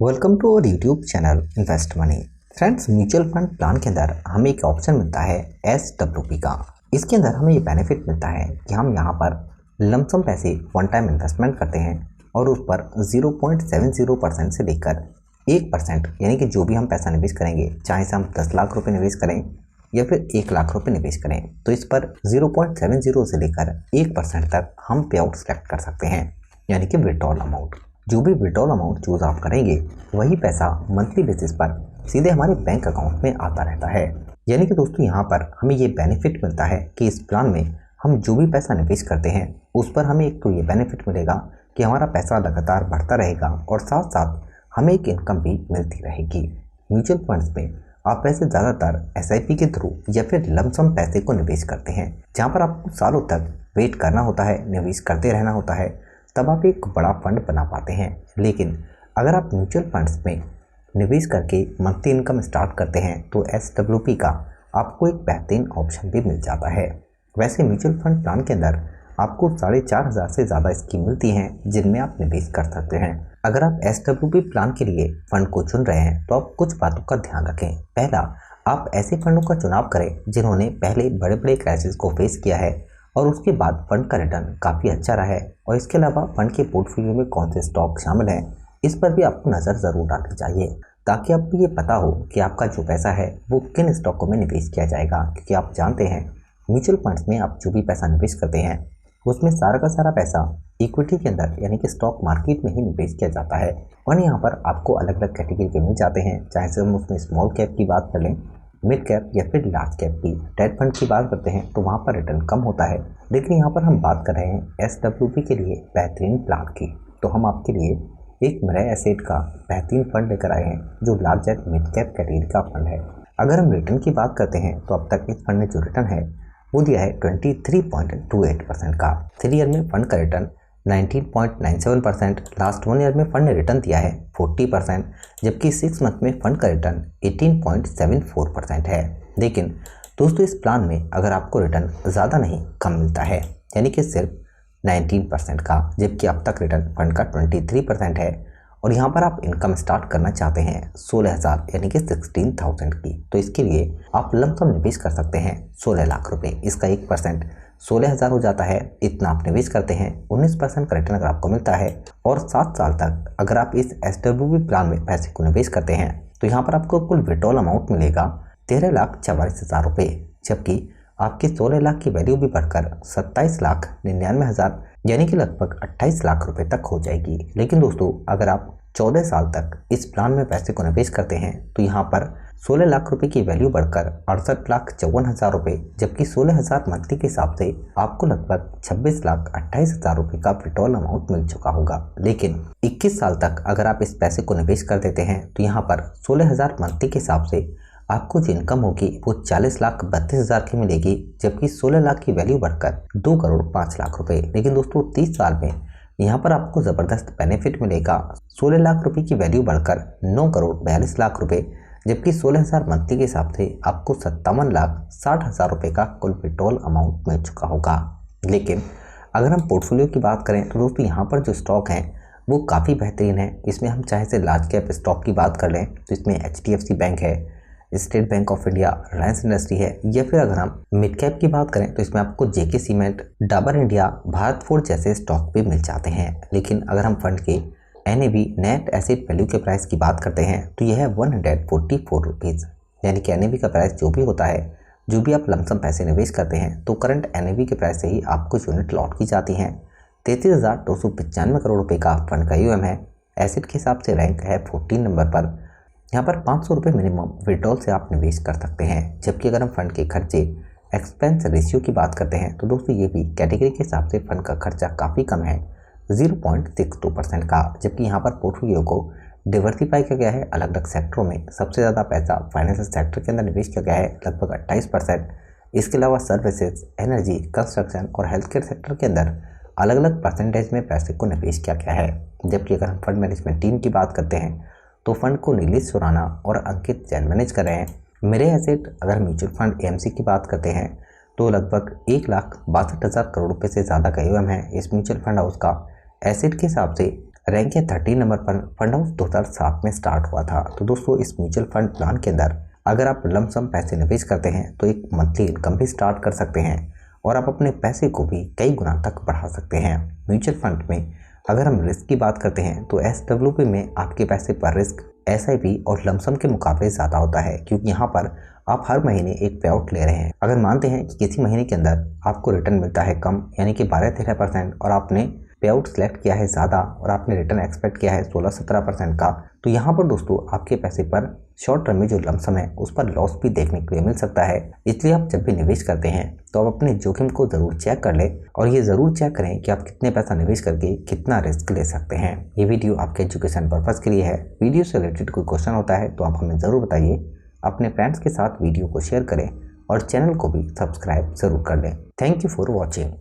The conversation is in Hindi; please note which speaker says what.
Speaker 1: Welcome to our YouTube channel invest money. Friends, mutual fund plan के अंदर हमें एक ऑप्शन मिलता है SWP का। इसके अंदर हमें ये बेनिफिट मिलता है कि हम यहाँ पर लमसम पैसे वन टाइम इन्वेस्टमेंट करते हैं और उस पर 0.70% से लेकर 1% यानी कि जो भी हम पैसा निवेश करेंगे, चाहे से हम 10 लाख रुपये निवेश करें या फिर 1 लाख रुपये निवेश करें, तो इस पर 0.70 से लेकर 1% तक हम पे आउट सेलेक्ट कर सकते हैं, यानी कि विड्रॉल अमाउंट। जो भी विड्रॉल अमाउंट चूज आप करेंगे वही पैसा मंथली बेसिस पर सीधे हमारे बैंक अकाउंट में आता रहता है। यानी कि दोस्तों, यहाँ पर हमें ये बेनिफिट मिलता है कि इस प्लान में हम जो भी पैसा निवेश करते हैं उस पर हमें एक तो ये बेनिफिट मिलेगा कि हमारा पैसा लगातार बढ़ता रहेगा और साथ साथ हमें एक इनकम भी मिलती रहेगी। म्यूचुअल फंड्स में आप पैसे ज़्यादातर SIP के थ्रू या फिर लमसम पैसे को निवेश करते हैं, जहाँ पर आपको सालों तक वेट करना होता है, निवेश करते रहना होता है, तब आप एक बड़ा फंड बना पाते हैं। लेकिन अगर आप म्यूचुअल फंड्स में निवेश करके मंथली इनकम स्टार्ट करते हैं तो SWP का आपको एक बेहतरीन ऑप्शन भी मिल जाता है। वैसे म्यूचुअल फंड प्लान के अंदर आपको 4,500 से ज़्यादा स्कीम मिलती हैं जिनमें आप निवेश कर सकते हैं। अगर आप SWP प्लान के लिए फंड को चुन रहे हैं तो आप कुछ बातों का ध्यान रखें। पहला, आप ऐसे फंडों का चुनाव करें जिन्होंने पहले बड़े बड़े क्राइसिस को फेस किया है और उसके बाद फंड का रिटर्न काफ़ी अच्छा रहा है। और इसके अलावा फंड के पोर्टफोलियो में कौन से स्टॉक शामिल हैं, इस पर भी आपको नज़र ज़रूर डालनी चाहिए, ताकि आपको ये पता हो कि आपका जो पैसा है वो किन स्टॉकों में निवेश किया जाएगा। क्योंकि आप जानते हैं म्यूचुअल फंड्स में आप जो भी पैसा निवेश करते हैं उसमें सारा का सारा पैसा इक्विटी के अंदर यानी कि स्टॉक मार्केट में ही निवेश किया जाता है। और यहाँ पर आपको अलग अलग कैटेगरी के मिल जाते हैं, चाहे से हम उसमें स्मॉल कैप की बात कर लें, मिड कैप या फिर लार्ज कैप की। डेट फंड की बात करते हैं तो वहाँ पर रिटर्न कम होता है, लेकिन यहाँ पर हम बात कर रहे हैं SWP के लिए बेहतरीन प्लान की। तो हम आपके लिए एक मिराई एसेट का बेहतरीन फंड लेकर आए हैं जो large and mid cap category का फंड है। अगर हम रिटर्न की बात करते हैं तो अब तक इस फंड ने जो रिटर्न है वो दिया है 23.28% का। 3 ईयर में फंड का रिटर्न 19.97%, लास्ट 1 ईयर में फंड ने रिटर्न दिया है 40%, जबकि 6 मंथ में फंड का रिटर्न 18.74% है। लेकिन दोस्तों, इस प्लान में अगर आपको रिटर्न ज़्यादा नहीं कम मिलता है, यानी कि सिर्फ 19% का, जबकि अब तक रिटर्न फंड का 23% है, और यहाँ पर आप इनकम स्टार्ट करना चाहते हैं 16,000 यानी कि 16,000 की, तो इसके लिए आप लमसम निवेश कर सकते हैं 16 लाख रुपए। इसका 1% 16,000 हो जाता है। इतना आप निवेश करते हैं, 19% का रिटर्न अगर आपको मिलता है और 7 साल तक अगर आप इस SWP प्लान में पैसे को निवेश करते हैं तो यहाँ पर आपको कुल विड्रॉल अमाउंट मिलेगा 13,44,000 रुपये, जबकि आपकी 16 लाख की वैल्यू भी बढ़कर 27,99,000 यानी कि लगभग 28 लाख रुपए तक हो जाएगी। लेकिन दोस्तों, अगर आप 14 साल तक इस प्लान में पैसे को निवेश करते हैं तो यहाँ पर 16 लाख रुपए की वैल्यू बढ़कर 68,54,000 रुपये, जबकि 16,000 मंथली के हिसाब से आपको लगभग 26,28,000 रुपये का विड्रॉल अमाउंट मिल चुका होगा। लेकिन 21 साल तक अगर आप इस पैसे को निवेश कर देते हैं तो यहाँ पर 16,000 मंथली के हिसाब से आपको जो इनकम होगी वो 40,32,000 की मिलेगी, जबकि 16 लाख की वैल्यू बढ़कर 2,05,00,000 रुपए। लेकिन दोस्तों, 30 साल में यहाँ पर आपको ज़बरदस्त बेनिफिट मिलेगा। 16 लाख रुपए की वैल्यू बढ़कर 9,42,00,000 रुपए, जबकि 16,000 मंथली के हिसाब से आपको 57,60,000 रुपये का कुल विड्रॉल अमाउंट मिल चुका होगा। लेकिन अगर हम पोर्टफोलियो की बात करें तो दोस्तों, यहाँ पर जो स्टॉक हैं वो काफ़ी बेहतरीन है। इसमें हम चाहे से लार्ज कैप स्टॉक की बात कर लें तो इसमें HDFC बैंक है, state bank of India, Reliance industry है, या फिर अगर हम मिड कैप की बात करें तो इसमें आपको JK cement, Dabur India, Bharat forge जैसे स्टॉक भी मिल जाते हैं। लेकिन अगर हम फंड के NAV नेट एसेट वैल्यू के प्राइस की बात करते हैं तो यह है 144 रुपीज़, यानी कि NAV का प्राइस जो भी होता है, जो भी आप लमसम पैसे निवेश करते हैं तो करंट NAV के प्राइस से ही आपको यूनिट लॉट की जाती हैं। 33,295 करोड़ रुपये का फंड का AUM है। एसेट के हिसाब से रैंक है 14 नंबर पर। यहाँ पर 500 रुपये मिनिमम विड्रॉल से आप निवेश कर सकते हैं। जबकि अगर हम फंड के खर्चे एक्सपेंस रेशियो की बात करते हैं तो दोस्तों, ये भी कैटेगरी के हिसाब से फंड का खर्चा काफ़ी कम है, 0.62% का। जबकि यहाँ पर पोर्टफोलियो को डिवर्सिफाई किया गया है अलग अलग सेक्टरों में। सबसे ज़्यादा पैसा फाइनेंशियल सेक्टर के अंदर निवेश किया गया है, लगभग 28%। इसके अलावा सर्विसेज, एनर्जी, कंस्ट्रक्शन और हेल्थ केयर सेक्टर के अंदर अलग अलग परसेंटेज में पैसे को निवेश किया गया है। जबकि अगर हम फंड मैनेजमेंट टीम की बात करते हैं तो फंड को नीलेश सुराना और अंकित जैन मैनेज कर रहे हैं। मेरे एसेट अगर म्यूचुअल फंड AMC की बात करते हैं तो लगभग 1,62,000 करोड़ रुपए से ज़्यादा का AUM है इस म्यूचुअल फंड हाउस का। एसेट के हिसाब से रैंक है 13 नंबर पर। फंड हाउस 2007 में स्टार्ट हुआ था। तो दोस्तों इस म्यूचुअल फंड प्लान के अंदर अगर आप लमसम पैसे निवेश करते हैं तो एक मंथली इनकम भी स्टार्ट कर सकते हैं और आप अपने पैसे को भी कई गुना तक बढ़ा सकते हैं। म्यूचुअल फंड में अगर हम रिस्क की बात करते हैं तो SWP में आपके पैसे पर रिस्क SIP और लमसम के मुकाबले ज़्यादा होता है, क्योंकि यहाँ पर आप हर महीने एक पे आउट ले रहे हैं। अगर मानते हैं कि किसी महीने के अंदर आपको रिटर्न मिलता है कम, यानी कि 12-13% और आपने पे आउट सेलेक्ट किया है ज़्यादा और आपने रिटर्न एक्सपेक्ट किया है 16-17% का, तो यहाँ पर दोस्तों आपके पैसे पर शॉर्ट टर्म में जो लमसम है उस पर लॉस भी देखने के लिए मिल सकता है। इसलिए आप जब भी निवेश करते हैं तो आप अपने जोखिम को ज़रूर चेक कर लें और ये ज़रूर चेक करें कि आप कितने पैसा निवेश करके कितना रिस्क ले सकते हैं। ये वीडियो आपके एजुकेशन पर्पज़ के लिए है। वीडियो से रिलेटेड कोई क्वेश्चन होता है तो आप हमें ज़रूर बताइए। अपने फ्रेंड्स के साथ वीडियो को शेयर करें और चैनल को भी सब्सक्राइब ज़रूर कर लें। Thank you for watching.